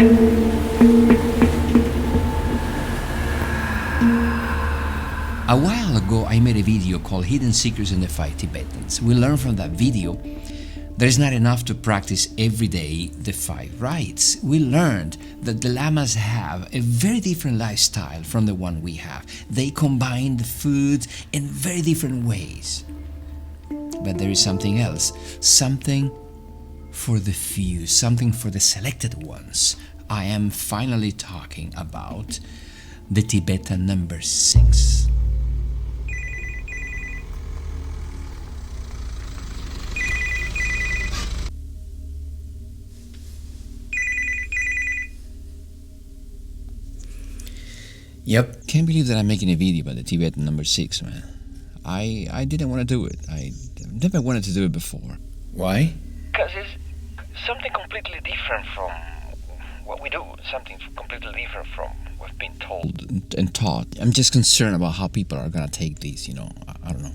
A while ago, I made a video called Hidden Secrets in the FIVE Tibetans. We learned from that video there is not enough to practice every day the 5 rites. We learned that the Lamas have a very different lifestyle from the one we have. They combine the foods in very different ways. But there is something else, something for the few, something for the selected ones. I am finally talking about the Tibetan number 6. Yep. Can't believe that I'm making a video about the Tibetan number 6, man. I didn't want to do it. I never wanted to do it before. Why? Because it's something completely different from what we do. Something completely different from what's been told and taught. I'm just concerned about how people are going to take these, you know. I don't know.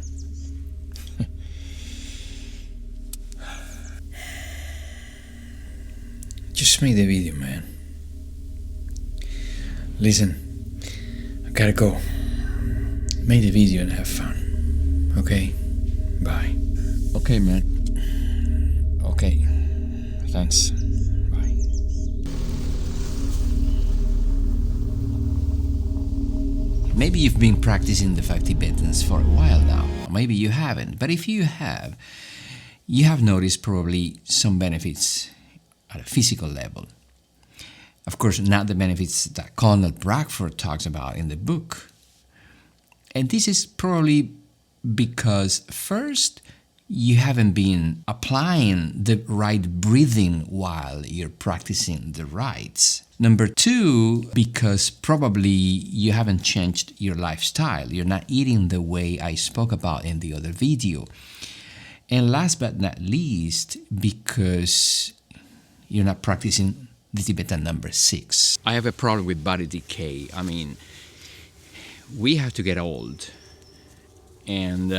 Just make the video, man. Listen. Gotta go. Make the video and have fun. Okay? Bye. Okay, man. Okay. Thanks. Bye. Maybe you've been practicing the 5 Tibetans for a while now. Or maybe you haven't. But if you have noticed probably some benefits at a physical level. Of course, not the benefits that Colonel Bradford talks about in the book. And this is probably because, first, you haven't been applying the right breathing while you're practicing the rites. Number 2, because probably you haven't changed your lifestyle. You're not eating the way I spoke about in the other video. And last but not least, because you're not practicing the Tibetan number 6. I have a problem with body decay. I mean, we have to get old. And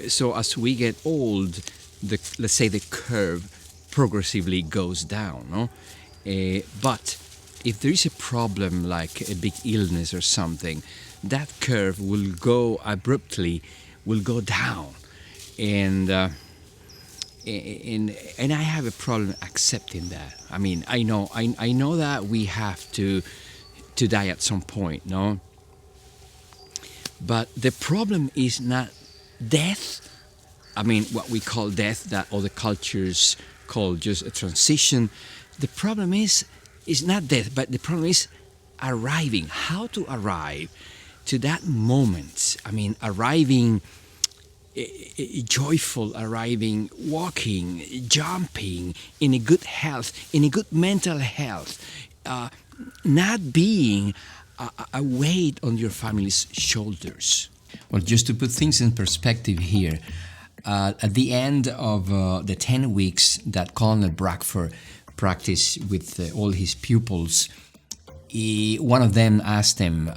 so as we get old, let's say the curve progressively goes down. No? But if there is a problem like a big illness or something, that curve will go abruptly, will go down. And I have a problem accepting that. I mean, I know that we have to die at some point, no? But the problem is not death. I mean, what we call death, that other cultures call just a transition. The problem is not death, but the problem is arriving. How to arrive to that moment. I mean, arriving joyful, arriving, walking, jumping, in a good health, in a good mental health, not being a weight on your family's shoulders. Well, just to put things in perspective here, at the end of the 10 weeks that Colonel Bradford practiced with all his pupils, one of them asked him,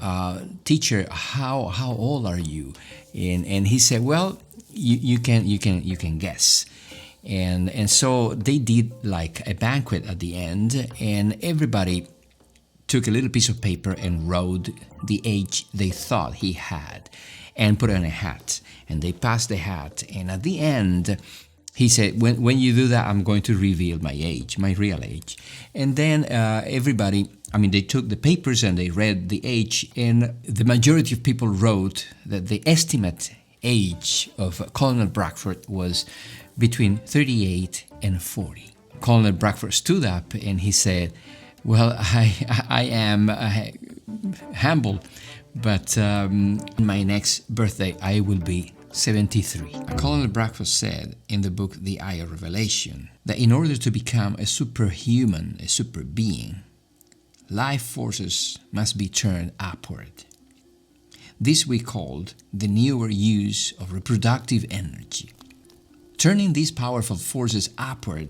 "Teacher, how old are you?" And he said, "Well, you can guess." And so they did like a banquet at the end, and everybody took a little piece of paper and wrote the age they thought he had and put it on a hat. And they passed the hat, and at the end he said, when you do that, I'm going to reveal my age, my real age. And then everybody, I mean, they took the papers and they read the age, and the majority of people wrote that the estimate age of Colonel Bradford was between 38 and 40. Colonel Bradford stood up and he said, "Well, I am humble, but my next birthday I will be 73. Colonel Bradford said in the book The Eye of Revelation that in order to become a superhuman, a super being, life forces must be turned upward. This we called the newer use of reproductive energy. Turning these powerful forces upward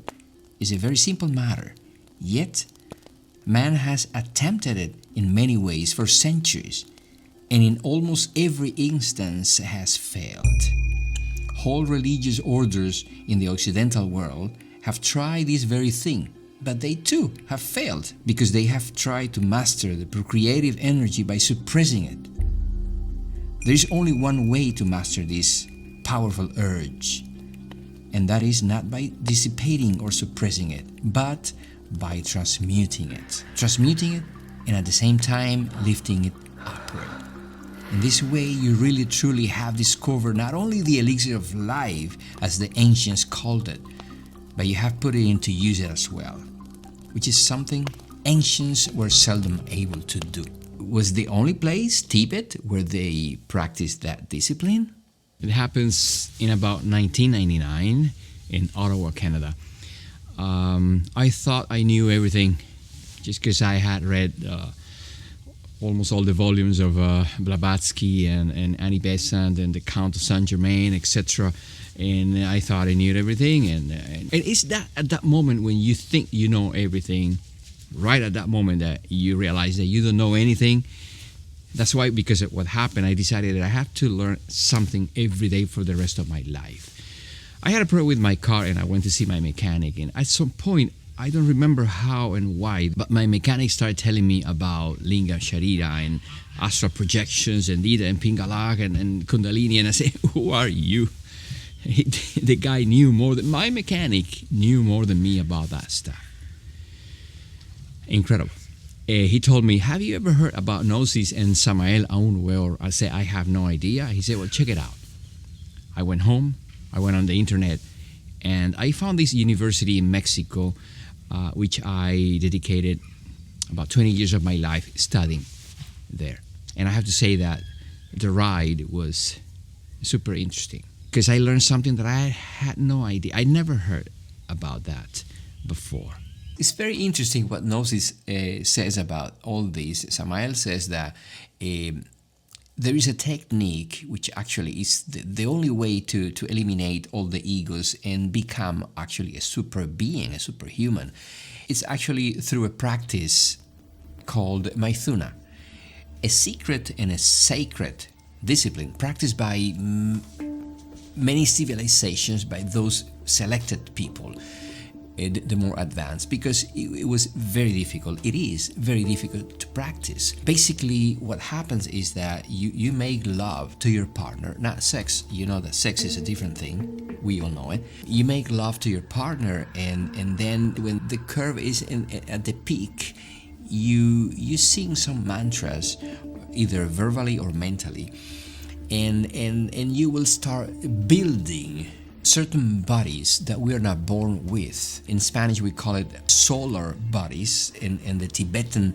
is a very simple matter, yet man has attempted it in many ways for centuries, and in almost every instance has failed. Whole religious orders in the Occidental world have tried this very thing, But they too have failed because they have tried to master the procreative energy by suppressing it. There is only one way to master this powerful urge, and that is not by dissipating or suppressing it, but by transmuting it. Transmuting it and at the same time lifting it upward. In this way, you really truly have discovered not only the elixir of life, as the ancients called it, but you have put it into use as well, which is something ancients were seldom able to do. Was the only place, Tibet, where they practiced that discipline? It happens in about 1999 in Ottawa, Canada. I thought I knew everything just because I had read almost all the volumes of Blavatsky and Annie Besant and the Count of Saint Germain, etc. And I thought I knew everything. And it's that at that moment when you think you know everything, right at that moment that you realize that you don't know anything. That's why, because of what happened, I decided that I have to learn something every day for the rest of my life. I had a problem with my car and I went to see my mechanic. And at some point, I don't remember how and why, but my mechanic started telling me about Lingam Sharira and astral projections and Ida and Pingalak and Kundalini. And I said, who are you? The guy knew more than, my mechanic knew more than me about that stuff. Incredible. He told me, have you ever heard about Gnosis and Samael Aun Weor? I said, I have no idea. He said, well, check it out. I went home, I went on the internet, and I found this university in Mexico, which I dedicated about 20 years of my life studying there. And I have to say that the ride was super interesting because I learned something that I had no idea. I never heard about that before. It's very interesting what Gnosis says about all this. Samael says that there is a technique which actually is the only way to eliminate all the egos and become actually a super being, a superhuman. It's actually through a practice called Maithuna, a secret and a sacred discipline practiced by many civilizations, by those selected people, the more advanced, because it was very difficult. It is very difficult to practice. Basically, what happens is that you make love to your partner, not sex. You know that sex is a different thing. We all know it. You make love to your partner, and then when the curve is at the peak, you sing some mantras, either verbally or mentally, and you will start building certain bodies that we are not born with. In Spanish, we call it solar bodies. In the Tibetan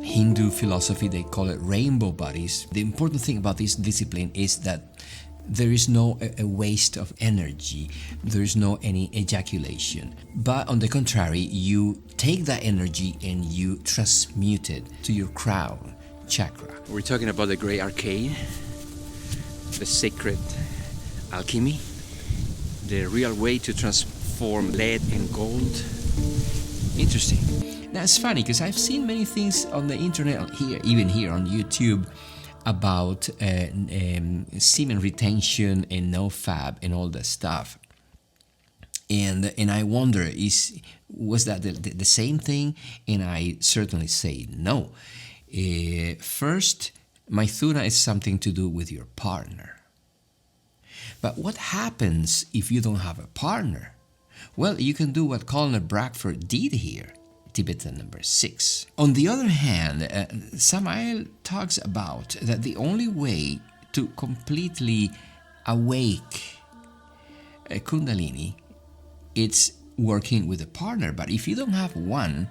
Hindu philosophy, they call it rainbow bodies. The important thing about this discipline is that there is no a waste of energy. There is no any ejaculation. But on the contrary, you take that energy and you transmute it to your crown chakra. We're talking about the Great Arcade, the sacred alchemy, the real way to transform lead and gold. Interesting. Now it's funny because I've seen many things on the internet, even here on YouTube, about semen retention and no-fab and all that stuff. And I wonder, was that the same thing? And I certainly say no. First, Maithuna is something to do with your partner. But what happens if you don't have a partner? Well, you can do what Colonel Bradford did here, Tibetan number 6. On the other hand, Samael talks about that the only way to completely awake a Kundalini, it's working with a partner. But if you don't have one,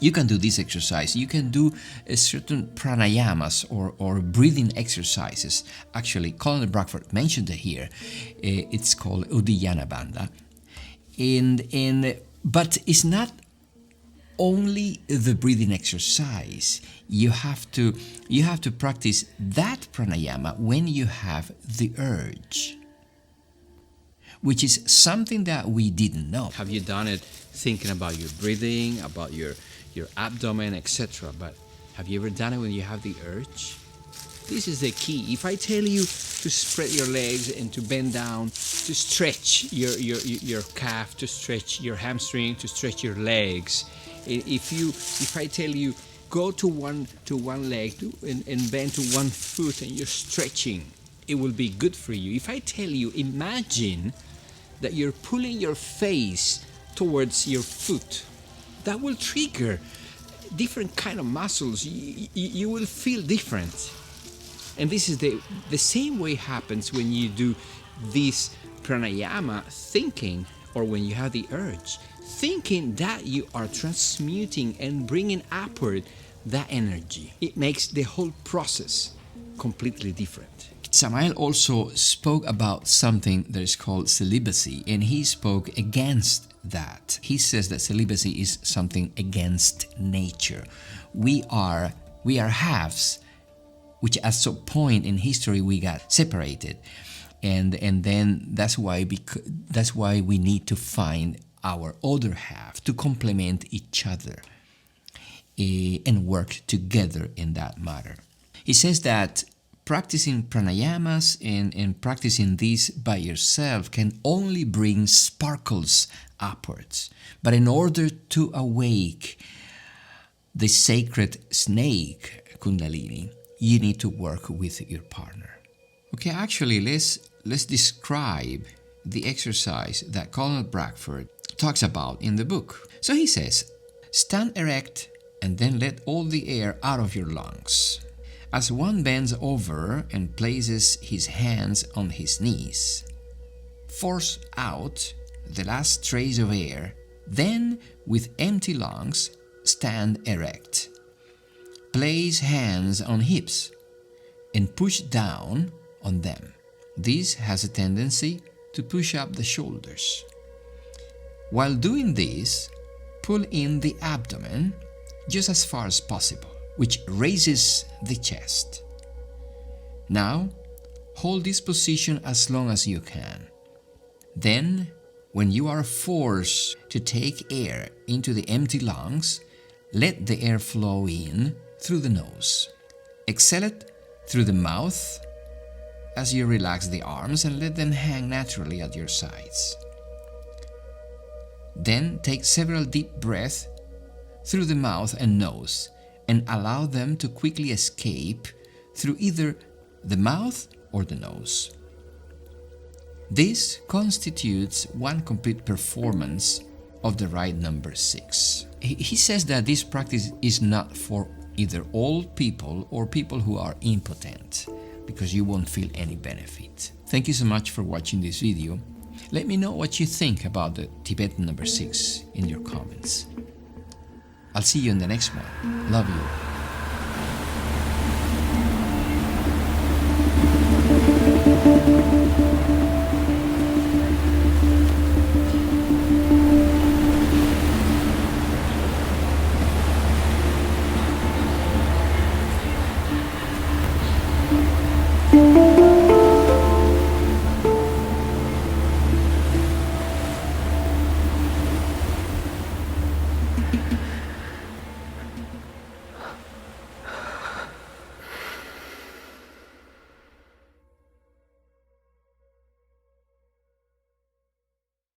you can do this exercise. You can do a certain pranayamas or breathing exercises. Actually, Colonel Bradford mentioned it here. It's called Uddiyana Bandha. But it's not only the breathing exercise. You have to practice that pranayama when you have the urge, which is something that we didn't know. Have you done it thinking about your breathing, about your abdomen, etc.? But have you ever done it when you have the urge? This is the key. If I tell you to spread your legs and to bend down, to stretch your calf, to stretch your hamstring, to stretch your legs. If I tell you go to one leg and bend to one foot and you're stretching, it will be good for you. If I tell you, imagine that you're pulling your face towards your foot, that will trigger different kind of muscles. You will feel different. And this is the same way happens when you do this pranayama thinking, or when you have the urge, thinking that you are transmuting and bringing upward that energy. It makes the whole process completely different. Samael also spoke about something that is called celibacy, and he spoke against that. He says that celibacy is something against nature. We are halves, which at some point in history we got separated, and then that's why we need to find our other half to complement each other and work together in that matter. He says that practicing pranayamas and practicing this by yourself can only bring sparkles upwards. But in order to awake the sacred snake Kundalini, you need to work with your partner. Okay, actually, let's describe the exercise that Colonel Bradford talks about in the book. So he says, stand erect and then let all the air out of your lungs. As one bends over and places his hands on his knees, force out the last trace of air, then with empty lungs, stand erect. Place hands on hips and push down on them. This has a tendency to push up the shoulders. While doing this, pull in the abdomen just as far as possible, which raises the chest. Now, hold this position as long as you can. Then, when you are forced to take air into the empty lungs, let the air flow in through the nose. Exhale it through the mouth as you relax the arms and let them hang naturally at your sides. Then take several deep breaths through the mouth and nose and allow them to quickly escape through either the mouth or the nose. This constitutes one complete performance of the Rite number 6. He says that this practice is not for either old people or people who are impotent, because you won't feel any benefit. Thank you so much for watching this video. Let me know what you think about the Tibetan number 6 in your comments. I'll see you in the next one. Love you.